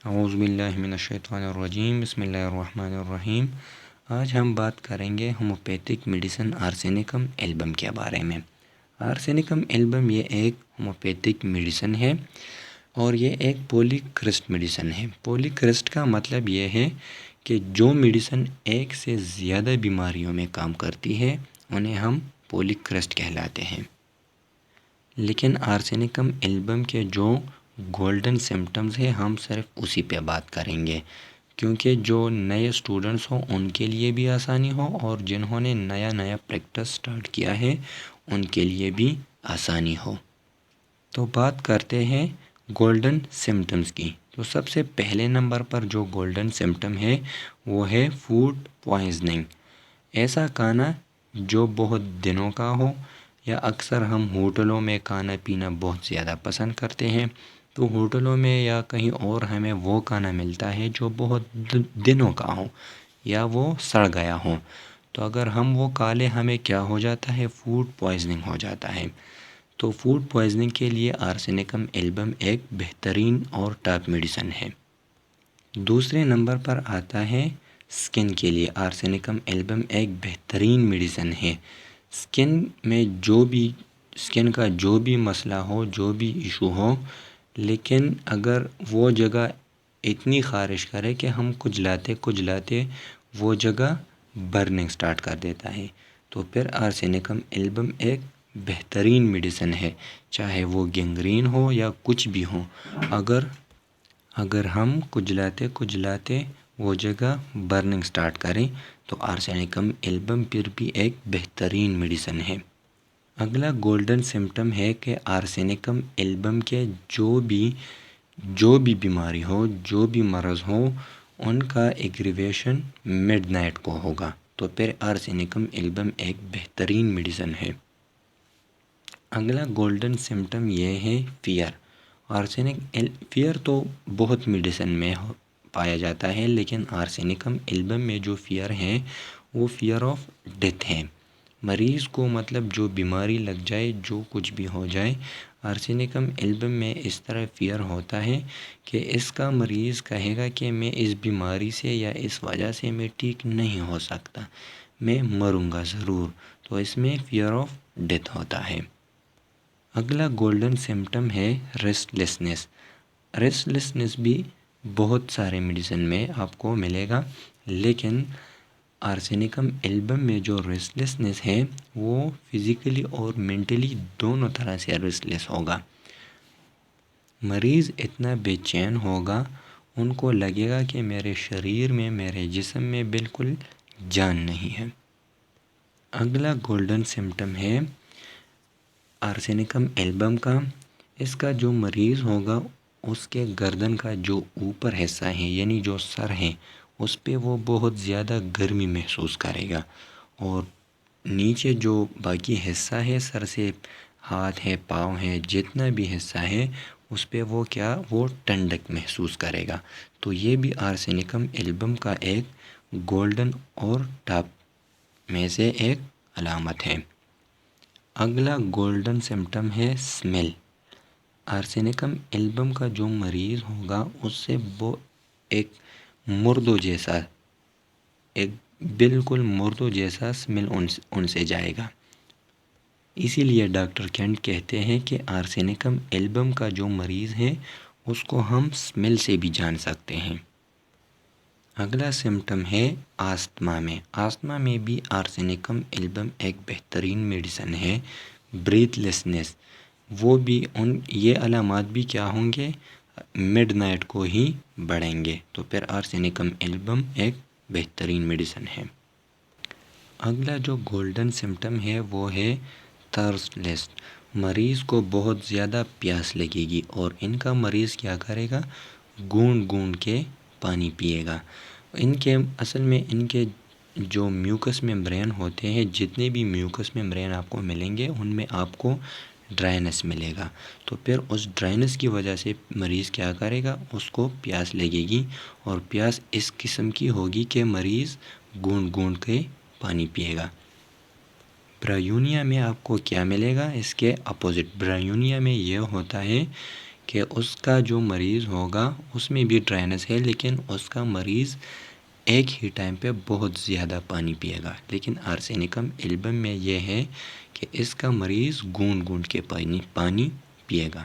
اعوذ باللہ من الشیطان الرجیم، بسم اللہ الرحمن الرحیم۔ آج ہم بات کریں گے ہومیوپیتھک میڈیسن آرسینکم ایلبم کے بارے میں۔ آرسینکم ایلبم یہ ایک ہومیوپیتھک میڈیسن ہے اور یہ ایک پولی کرسٹ میڈیسن ہے۔ پولی کرسٹ کا مطلب یہ ہے کہ جو میڈیسن ایک سے زیادہ بیماریوں میں کام کرتی ہے انہیں ہم پولی کرسٹ کہلاتے ہیں۔ لیکن آرسینکم ایلبم کے جو گولڈن سمٹمز ہیں ہم صرف اسی پہ بات کریں گے، کیونکہ جو نئے اسٹوڈنٹس ہوں ان کے لیے بھی آسانی ہو اور جنہوں نے نیا پریکٹس سٹارٹ کیا ہے ان کے لیے بھی آسانی ہو۔ تو بات کرتے ہیں گولڈن سمٹمز کی۔ تو سب سے پہلے نمبر پر جو گولڈن سمٹم ہے وہ ہے فوڈ پوائزننگ۔ ایسا کھانا جو بہت دنوں کا ہو، یا اکثر ہم ہوٹلوں میں کھانا پینا بہت زیادہ پسند کرتے ہیں، تو ہوٹلوں میں یا کہیں اور ہمیں وہ کھانا ملتا ہے جو بہت دنوں کا ہو یا وہ سڑ گیا ہو، تو اگر ہم وہ کھا لیں ہمیں کیا ہو جاتا ہے؟ فوڈ پوائزننگ ہو جاتا ہے۔ تو فوڈ پوائزننگ کے لیے آرسینکم ایلبم ایک بہترین اور ٹاپ میڈیسن ہے۔ دوسرے نمبر پر آتا ہے سکن کے لیے آرسینکم ایلبم ایک بہترین میڈیسن ہے۔ سکن کا جو بھی مسئلہ ہو، جو بھی ایشو ہو، لیکن اگر وہ جگہ اتنی خارش کرے کہ ہم کھجلاتے وہ جگہ برننگ سٹارٹ کر دیتا ہے، تو پھر آرسینکم ایلبم ایک بہترین میڈیسن ہے، چاہے وہ گینگرین ہو یا کچھ بھی ہو۔ اگر ہم کھجلاتے وہ جگہ برننگ سٹارٹ کریں تو آرسینکم ایلبم پھر بھی ایک بہترین میڈیسن ہے۔ اگلا گولڈن سمٹم ہے کہ آرسینکم ایلبم کے جو بھی بیماری ہو، جو بھی مرض ہو، ان کا ایگریویشن مڈ نائٹ کو ہوگا، تو پھر آرسینکم ایلبم ایک بہترین میڈیسن ہے۔ اگلا گولڈن سمٹم یہ ہے فیئر۔ فیئر تو بہت میڈیسن میں پایا جاتا ہے، لیکن آرسینکم ایلبم میں جو فیئر ہے وہ فیئر آف ڈیتھ ہے۔ مریض کو مطلب جو بیماری لگ جائے، جو کچھ بھی ہو جائے، آرسینکم ایلبم میں اس طرح فیئر ہوتا ہے کہ اس کا مریض کہے گا کہ میں اس بیماری سے یا اس وجہ سے میں ٹھیک نہیں ہو سکتا، میں مروں گا ضرور، تو اس میں فیئر آف ڈیتھ ہوتا ہے۔ اگلا گولڈن سمٹم ہے ریسٹ لیسنس بھی بہت سارے میڈیسن میں آپ کو ملے گا، لیکن آرسینکم ایلبم میں جو ریسٹ لیسنس ہے وہ فزیکلی اور مینٹلی دونوں طرح سے ریسٹ لیس ہوگا۔ مریض اتنا بے چین ہوگا، ان کو لگے گا کہ میرے شریر میں، میرے جسم میں بالکل جان نہیں ہے۔ اگلا گولڈن سمٹم ہے آرسینکم ایلبم کا، اس کا جو مریض ہوگا اس کے گردن کا جو اوپر حصہ ہے یعنی جو سر ہے اس پہ وہ بہت زیادہ گرمی محسوس کرے گا، اور نیچے جو باقی حصہ ہے، سر سے ہاتھ ہے، پاؤں ہے، جتنا بھی حصہ ہے اس پہ وہ ٹھنڈک محسوس کرے گا۔ تو یہ بھی آرسینکم ایلبم کا ایک گولڈن اور ٹاپ میں سے ایک علامت ہے۔ اگلا گولڈن سمٹم ہے سمیل۔ آرسینکم ایلبم کا جو مریض ہوگا اس سے وہ ایک بالکل مردوں جیسا سمیل ان سے جائے گا۔ اسی لیے ڈاکٹر کینٹ کہتے ہیں کہ آرسینکم ایلبم کا جو مریض ہے اس کو ہم سمیل سے بھی جان سکتے ہیں۔ اگلا سمٹم ہے آستما میں بھی آرسینکم ایلبم ایک بہترین میڈیسن ہے۔ بریتھ لیسنس، یہ علامات بھی کیا ہوں گے؟ مڈ نائٹ کو ہی بڑھیں گے، تو پھر آرسینکم ایلبم ایک بہترین میڈیسن ہے۔ اگلا جو گولڈن سمٹم ہے وہ ہے تھرسٹلیس۔ مریض کو بہت زیادہ پیاس لگے گی اور ان کا مریض کیا کرے گا؟ گونڈ کے پانی پیے گا۔ اصل میں ان کے جو میوکس میمبرین ہوتے ہیں، جتنے بھی میوکس میمبرین آپ کو ملیں گے ان میں آپ کو ڈرائنس ملے گا، تو پھر اس ڈرائنس کی وجہ سے مریض کیا کرے گا؟ اس کو پیاس لگے گی، اور پیاس اس قسم کی ہوگی کہ مریض گونڈ کے پانی پیے گا۔ برایونیا میں آپ کو کیا ملے گا؟ اس کے اپوزٹ، برایونیا میں یہ ہوتا ہے کہ اس کا جو مریض ہوگا اس میں بھی ڈرائنس ہے، لیکن اس کا مریض ایک ہی ٹائم پہ بہت زیادہ پانی پیے گا۔ لیکن آرسینکم ایلبم میں یہ ہے کہ اس کا مریض گونڈ گونڈ کے پانی پیے گا۔